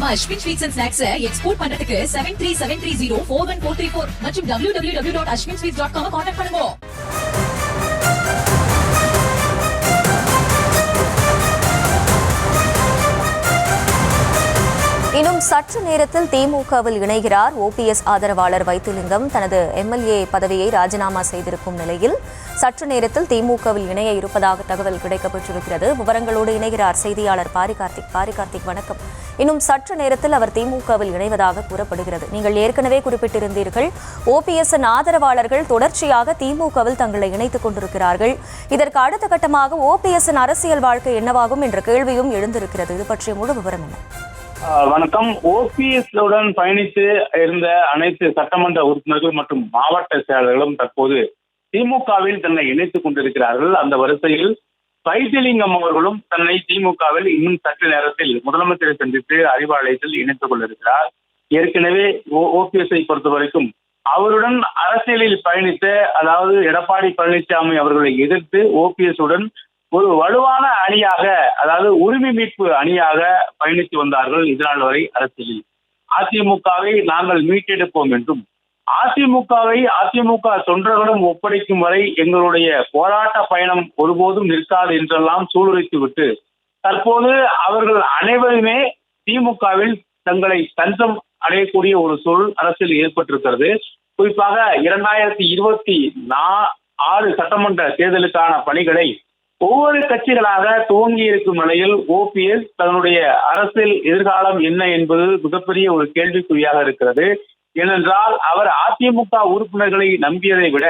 நம்ம Ashwin sweets and snacks export பண்றதுக்கு 7373041434 மற்றும் www.ashwinsweets.com கான்டாக்ட் பண்ணுங்க. இன்னும் சற்று நேரத்தில் திமுகவில் இணைகிறார் ஓபிஎஸ் ஆதரவாளர் வைத்திலிங்கம். தனது எம்எல்ஏ பதவியை ராஜினாமா செய்திருக்கும் நிலையில் சற்று நேரத்தில் திமுகவில் இணைய இருப்பதாக தகவல் கிடைக்கப்பட்டிருக்கிறது. விவரங்களோடு இணைகிறார் செய்தியாளர் பாரிகார்த்திக். வணக்கம். இன்னும் சற்று நேரத்தில் அவர் திமுகவில் இணைவதாக கூறப்படுகிறது. நீங்கள் ஏற்கனவே குறிப்பிட்டிருந்தீர்கள், ஓபிஎஸ் ஆதரவாளர்கள் தொடர்ச்சியாக திமுகவில் தங்களை இணைத்துக் கொண்டிருக்கிறார்கள். இதற்கு அடுத்த கட்டமாக ஓபிஎஸ் அரசியல் வாழ்க்கை என்னவாகும் என்ற கேள்வியும் எழுந்திருக்கிறது. இது பற்றிய முழு விவரம் என்ன? வணக்கம். ஓபிஎஸ் உடன் பயணித்து இருந்த அனைத்து சட்டமன்ற உறுப்பினர்கள் மற்றும் மாவட்ட செயலாளர்களும் தற்போது திமுகவில் தன்னை இணைத்துக் கொண்டிருக்கிறார்கள். அந்த வரிசையில் வைத்திலிங்கம் அவர்களும் தன்னை திமுகவில் இன்னும் சற்று நேரத்தில் முதலமைச்சரை சந்தித்து அறிவாலயத்தில் இணைத்துக் கொண்டிருக்கிறார். ஏற்கனவே ஓபிஎஸ்ஐ பொறுத்த வரைக்கும் அவருடன் அரசியலில் பயணித்த, அதாவது எடப்பாடி பழனிசாமி அவர்களை எதிர்த்து ஓபிஎஸ் உடன் ஒரு வலுவான அணியாக, அதாவது உரிமை மீட்பு அணியாக பயணித்து வந்தார்கள் இதனால் வரை அரசியலில். அதிமுகவை நாங்கள் மீட்டெடுப்போம் என்றும், அதிமுக தொண்டர்களும் ஒப்படைக்கும் வரை எங்களுடைய போராட்ட பயணம் ஒருபோதும் நிற்காது என்றெல்லாம் சூளுரைத்து விட்டு தற்போது அவர்கள் அனைவருமே திமுகவில் தங்களை தஞ்சம் அடையக்கூடிய ஒரு சூழல் அரசியல் ஏற்பட்டிருக்கிறது. குறிப்பாக 2026 சட்டமன்ற தேர்தலுக்கான பணிகளை ஒவ்வொரு கட்சிகளாக துவங்கி இருக்கும் நிலையில் ஓபிஎஸ் தன்னுடைய அரசியல் எதிர்காலம் என்ன என்பது மிகப்பெரிய ஒரு கேள்விக்குறியாக இருக்கிறது. ஏனென்றால் அவர் அதிமுக உறுப்பினர்களை நம்பியதை விட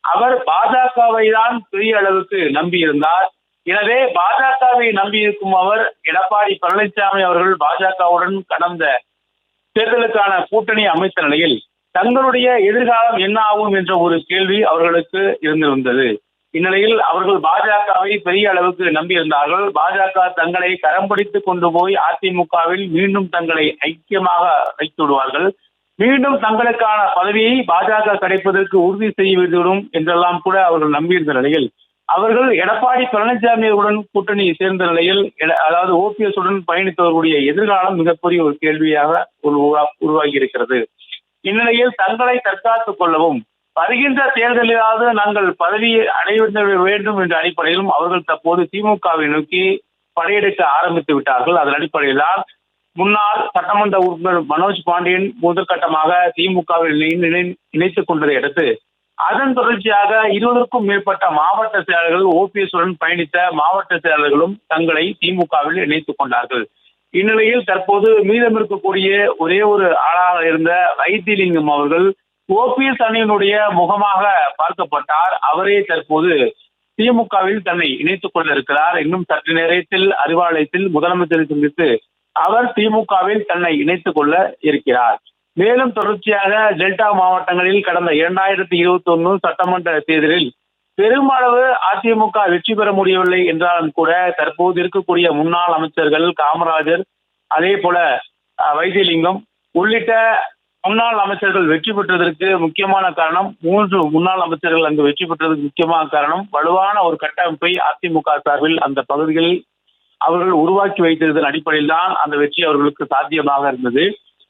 அவர் பாஜகவை தான் பெரிய அளவுக்கு நம்பியிருந்தார். எனவே பாஜகவை நம்பியிருக்கும் அவர், எடப்பாடி பழனிசாமி அவர்கள் பாஜகவுடன் கடந்த தேர்தலுக்கான கூட்டணி அமைத்த நிலையில் தங்களுடைய எதிர்காலம் என்ன ஆகும் என்ற ஒரு கேள்வி அவர்களுக்கு இருந்திருந்தது. இந்நிலையில் அவர்கள் பாஜகவை பெரிய அளவுக்கு நம்பியிருந்தார்கள். பாஜக தங்களை கரம் பிடித்துக் கொண்டு போய் அதிமுகவில் மீண்டும் தங்களை ஐக்கியமாக வைத்து விடுவார்கள், மீண்டும் தங்களுக்கான பதவியை பாஜக கிடைப்பதற்கு உறுதி செய்துவிடும் என்றெல்லாம் கூட அவர்கள் நம்பியிருந்த நிலையில் அவர்கள் எடப்பாடி பழனிசாமியுடன் கூட்டணி சேர்ந்த நிலையில், அதாவது ஓபிஎஸ் உடன் பயணித்தவர்களுடைய எதிர்காலம் மிகப்பெரிய ஒரு கேள்வியாக உருவாகி இருக்கிறது. இந்நிலையில் தங்களை தற்காத்துக் கொள்ளவும் வருகின்ற தேர்தலிலாவது நாங்கள் பதவியை அடைய வேண்டும் என்ற அடிப்படையிலும் அவர்கள் தற்போது திமுகவை நோக்கி படையெடுக்க ஆரம்பித்து விட்டார்கள். அதன் அடிப்படையில் தான் முன்னாள் சட்டமன்ற உறுப்பினர் மனோஜ் பாண்டியன் முதற்கட்டமாக திமுகவில் இணைத்துக் கொண்டதை அடுத்து அதன் தொடர்ச்சியாக 20க்கும் மேற்பட்ட மாவட்ட செயலாளர்கள், ஓபிஎஸ் உடன் பயணித்த மாவட்ட செயலாளர்களும் தங்களை திமுகவில் இணைத்துக் கொண்டார்கள். இந்நிலையில் தற்போது மீதம் இருக்கக்கூடிய ஒரே ஒரு ஆளாக இருந்த வைத்திலிங்கம் அவர்கள் ஓபிஎஸ் அணியினுடைய முகமாக பார்க்கப்பட்டார். அவரே தற்போது திமுகவில் தன்னை இணைத்துக் கொள்ள இருக்கிறார். இன்னும் சற்று நேரத்தில் அறிவாலயத்தில் முதலமைச்சரை சந்தித்து அவர் திமுகவில் தன்னை இணைத்துக் கொள்ள இருக்கிறார். மேலும் தொடர்ச்சியாக டெல்டா மாவட்டங்களில் கடந்த 2021 சட்டமன்ற தேர்தலில் பெருமளவு அதிமுக வெற்றி பெற முடியவில்லை என்றாலும் கூட தற்போது இருக்கக்கூடிய முன்னாள் அமைச்சர்கள் காமராஜர், அதே போல வைத்திலிங்கம் உள்ளிட்ட முன்னாள் அமைச்சர்கள் வெற்றி பெற்றதற்கு முக்கியமான காரணம், 3 முன்னாள் அமைச்சர்கள் அங்கு வெற்றி பெற்றதற்கு முக்கியமான காரணம் வலுவான ஒரு கட்டமைப்பை அதிமுக சார்பில் அந்த பகுதிகளில் அவர்கள் உருவாக்கி வைத்திருந்ததன் அடிப்படையில் தான் அந்த வெற்றி அவர்களுக்கு சாத்தியமாக இருந்தது.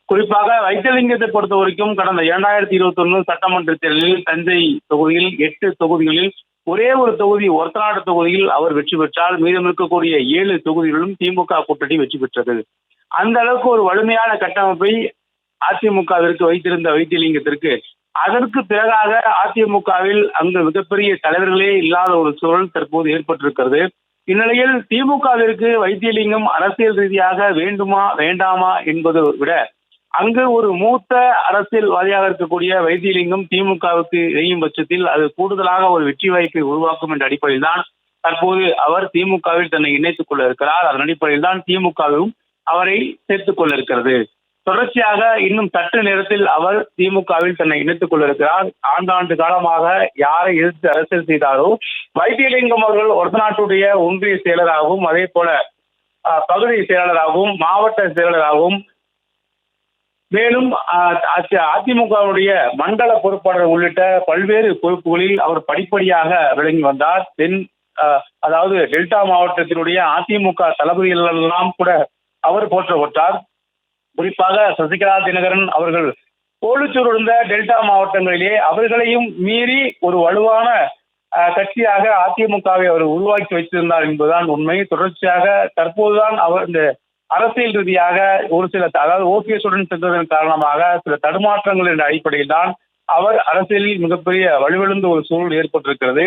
குறிப்பாக வைத்திலிங்கத்தை பொறுத்த வரைக்கும் கடந்த 2021 சட்டமன்ற தேர்தலில் தஞ்சை தொகுதியில் 8 தொகுதிகளில் ஒரே ஒரு தொகுதி ஒரத்தநாடு தொகுதியில் அவர் வெற்றி பெற்றால் மீதம் இருக்கக்கூடிய 7 தொகுதிகளிலும் திமுக கூட்டணி வெற்றி பெற்றது. அந்த அளவுக்கு ஒரு வலிமையான கட்டமைப்பை அதிமுகவிற்கு வைத்திருந்த வைத்திலிங்கத்திற்கு அதற்கு பிறகாக அதிமுகவில் அங்கு மிகப்பெரிய தலைவர்களே இல்லாத ஒரு சூழல் தற்போது ஏற்பட்டிருக்கிறது. இந்நிலையில் திமுகவிற்கு வைத்திலிங்கம் அரசியல் ரீதியாக வேண்டுமா வேண்டாமா என்பதை விட அங்கு ஒரு மூத்த அரசியல்வாதியாக இருக்கக்கூடிய வைத்திலிங்கம் திமுகவுக்கு இணையும் பட்சத்தில் அது கூடுதலாக ஒரு வெற்றி வாய்ப்பை உருவாக்கும் என்ற அடிப்படையில் தான் தற்போது அவர் திமுகவில் தன்னை இணைத்துக் கொள்ள இருக்கிறார். அதன் அடிப்படையில் தான் திமுகவும் அவரை சேர்த்துக் கொள்ள இருக்கிறது. தொடர்ச்சியாக இன்னும் சற்று நேரத்தில் அவர் திமுகவில் தன்னை இணைத்துக் கொள்ள இருக்கிறார். ஆண்டாண்டு காலமாக யாரை எதிர்த்து அரசியல் செய்தாரோ வைத்திலிங்கம் அவர்கள் ஒரத்தநாட்டுடைய ஒன்றிய செயலராகவும், அதே போல பகுதி செயலாளராகவும், மாவட்ட செயலாளராகவும், மேலும் அதிமுகவுடைய மண்டல பொறுப்பாளர் உள்ளிட்ட பல்வேறு பொறுப்புகளில் அவர் படிப்படியாக விளங்கி வந்தார். அதாவது டெல்டா மாவட்டத்தினுடைய அதிமுக தளபதிகள் எல்லாம் கூட அவர் போற்றப்பட்டார். குறிப்பாக சசிகலா தினகரன் அவர்கள் கோலுச்சூர் இருந்த டெல்டா மாவட்டங்களிலே அவர்களையும் மீறி ஒரு வலுவான கட்சியாக அதிமுகவை அவர் உருவாக்கி வைத்திருந்தார் என்பதுதான் உண்மை. தொடர்ச்சியாக தற்போதுதான் அவர் இந்த அரசியல் ரீதியாக ஒரு சில, அதாவது ஓபிஎஸ் உடன் சென்றதன் காரணமாக சில தடுமாற்றங்கள் என்ற அடிப்படையில் தான் அவர் அரசியலில் மிகப்பெரிய வலுவிழந்த ஒரு சூழல் ஏற்பட்டிருக்கிறது.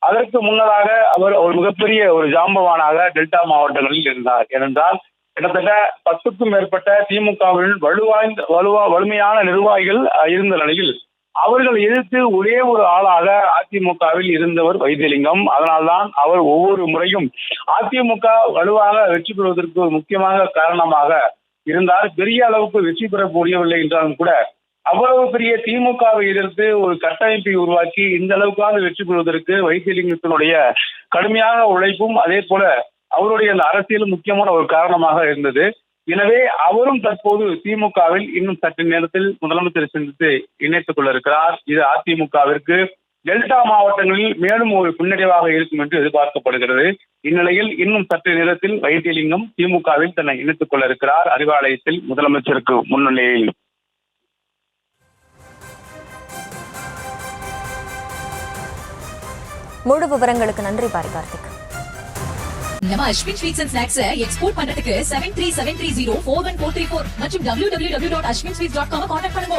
அதற்கு முன்னதாக அவர் ஒரு மிகப்பெரிய ஒரு ஜாம்பவானாக டெல்டா மாவட்டங்களில் இருந்தார். ஏனென்றால் கிட்டத்தட்ட 10க்கும் மேற்பட்ட திமுகவில் வலிமையான நிர்வாகிகள் இருந்த நிலையில் அவர்கள் எதிர்த்து ஒரே ஒரு ஆளாக அதிமுகவில் இருந்தவர் வைத்திலிங்கம். அதனால்தான் அவர் ஒவ்வொரு முறையும் அதிமுக வலுவாக வெற்றி பெறுவதற்கு முக்கியமாக காரணமாக இருந்தார். பெரிய அளவுக்கு வெற்றி பெற முடியவில்லை என்றாலும் கூட அவ்வளவு பெரிய திமுகவை எதிர்த்து ஒரு கட்டமைப்பை உருவாக்கி இந்த அளவுக்காக வெற்றி பெறுவதற்கு வைத்திலிங்கத்தினுடைய கடுமையான உழைப்பும் அதே போல அவருடைய அந்த அரசியல் முக்கியமான ஒரு காரணமாக இருந்தது. எனவே அவரும் தற்போது திமுகவில் இன்னும் சற்று நேரத்தில் முதலமைச்சரை சந்தித்து இணைத்துக் கொள்ள இருக்கிறார். இது அதிமுகவிற்கு டெல்டா மாவட்டங்களில் மேலும் ஒரு பின்னடைவாக இருக்கும் என்று எதிர்பார்க்கப்படுகிறது. இந்நிலையில் இன்னும் சற்று நேரத்தில் வைத்திலிங்கம் திமுகவில் தன்னை இணைத்துக் கொள்ள இருக்கிறார் அறிவாலயத்தில் முதலமைச்சருக்கு முன்னிலையில். முழு விவரங்களுக்கு நன்றி பாரி கார்த்திக். நம்ம Ashwin sweets and snacks export பண்றதுக்கு 7373041434 மற்றும் www.ashwinsweets.com கான்டாக்ட் பண்ணுங்க.